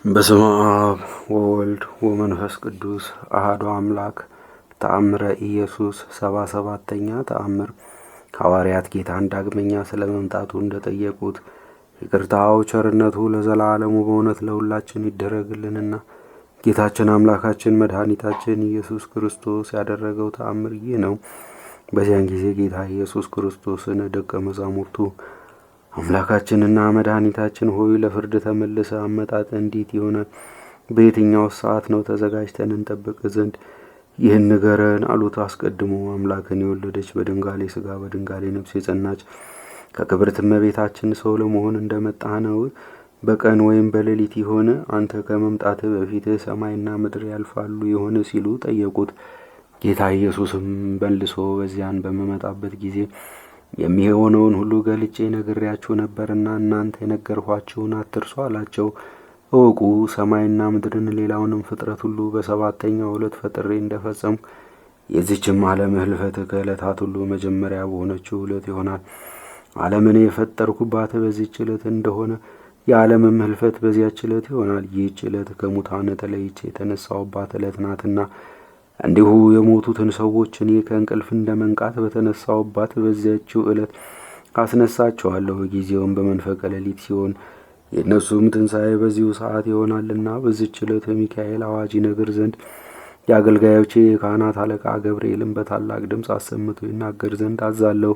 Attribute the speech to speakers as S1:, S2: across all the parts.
S1: በስመ አብ ወወልድ ወመንፈስ ቅዱስ አሐዱ አምላክ። ተአምረ ኢየሱስ 77ኛ ተአምር። ሐዋርያት ጌታን ዳግመኛ ስለ መምጣቱ እንደጠየቁት ይቅርታው ቸርነቱ ለዘላለሙ በእውነት ለሁላችን ይደረግልንና ጌታችን አምላካችን መድኃኒታችን ኢየሱስ ክርስቶስ ያደረገው ተአምር ይህ ነው። በዚያን ጊዜ ጌታ ኢየሱስ ክርስቶስን ደቀ መዛሙርቱ አምላካችንና መድኃኒታችን ሆይ ለፍርድ ተመልሰ አመጣጥ እንዴት ይሆናል? በየትኛው ሰዓት ነው ተዘጋጅተን እንጠብቅ ዘንድ ይህን ንገረን አሉት። አስቀድሞ አምላክን የወለደች በድንጋሌ ሥጋ በድንጋሌ ነፍስ የጸናች ከክብርት እመቤታችን ሰው ለመሆን እንደመጣ ነው በቀን ወይም በሌሊት ይሆን? አንተ ከመምጣት በፊት ሰማይና ምድር ያልፋሉ ይሆን ሲሉ ጠየቁት። ጌታ ኢየሱስም መልሶ በዚያን በመመጣበት ጊዜ የሚሆነውን ሁሉ ገልጬ ነግሬያችሁ ነበርና እናንተ የነገርኋችሁን አትርሱ አላቸው። እወቁ፣ ሰማይና ምድርን ሌላውንም ፍጥረት ሁሉ በሰባተኛው ዕለት ፈጥሬ እንደፈጸምኩ የዚችም ዓለም ሕልፈት ከዕለታት ሁሉ መጀመሪያ በሆነችው ዕለት ይሆናል። ዓለምን የፈጠርኩባት በዚች ዕለት እንደሆነ የዓለምም ሕልፈት በዚያች ዕለት ይሆናል። ይህች ዕለት ከሙታን ተለይቼ የተነሳሁባት ዕለት ናትና እንዲሁ የሞቱትን ሰዎች እኔ ከእንቅልፍ እንደ መንቃት በተነሳሁባት በዚያችው ዕለት አስነሳቸዋለሁ። ጊዜውም በመንፈቀ ሌሊት ሲሆን የእነሱም ትንሣኤ በዚሁ ሰዓት ይሆናልና በዚች ዕለት ሚካኤል አዋጅ ይነግር ዘንድ የአገልጋዮቼ የካህናት አለቃ ገብርኤልን በታላቅ ድምፅ አሰምቶ ይናገር ዘንድ አዛለሁ።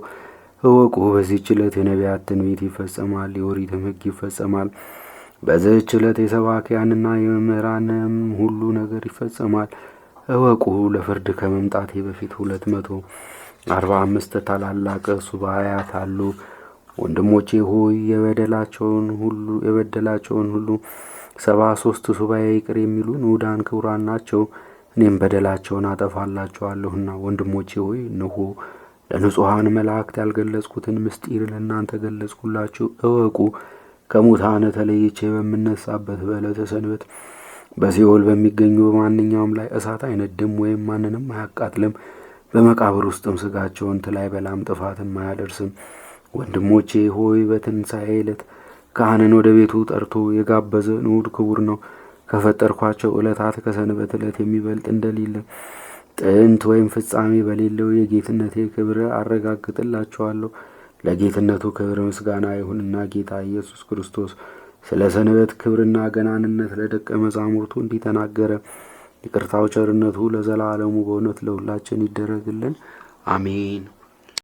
S1: እወቁ፣ በዚች ዕለት የነቢያት ትንቢት ይፈጸማል፣ የኦሪትም ሕግ ይፈጸማል። በዚች ዕለት የሰባኪያንና የመምህራንም ሁሉ ነገር ይፈጸማል። እወቁ፣ ለፍርድ ከመምጣቴ በፊት 245 ታላላቅ ሱባኤያት አሉ። ወንድሞቼ ሆይ የበደላቸውን ሁሉ 73 ሱባኤ ይቅር የሚሉ ንዑዳን ክቡራን ናቸው። እኔም በደላቸውን አጠፋላቸዋለሁና። ወንድሞቼ ሆይ እነሆ ለንጹሐን መላእክት ያልገለጽኩትን ምስጢር ለእናንተ ገለጽኩላችሁ። እወቁ፣ ከሙታን ተለይቼ በምነሳበት በዕለተ ሰንበት በሲኦል በሚገኙ በማንኛውም ላይ እሳት አይነድም ወይም ማንንም አያቃጥልም። በመቃብር ውስጥም ስጋቸውን ትል አይበላም፣ ጥፋትም አያደርስም። ወንድሞቼ ሆይ በትንሣኤ ዕለት ካህንን ወደ ቤቱ ጠርቶ የጋበዘ ንዑድ ክቡር ነው። ከፈጠርኳቸው ዕለታት ከሰንበት ዕለት የሚበልጥ እንደሌለ ጥንት ወይም ፍጻሜ በሌለው የጌትነቴ ክብር አረጋግጥላቸዋለሁ። ለጌትነቱ ክብር ምስጋና ይሁንና ጌታ ኢየሱስ ክርስቶስ ስለ ሰንበት ክብርና ገናንነት ለደቀ መዛሙርቱ እንዲህ ተናገረ። ይቅርታው ቸርነቱ ለዘላለሙ በእውነት ለሁላችን ይደረግልን፣ አሜን።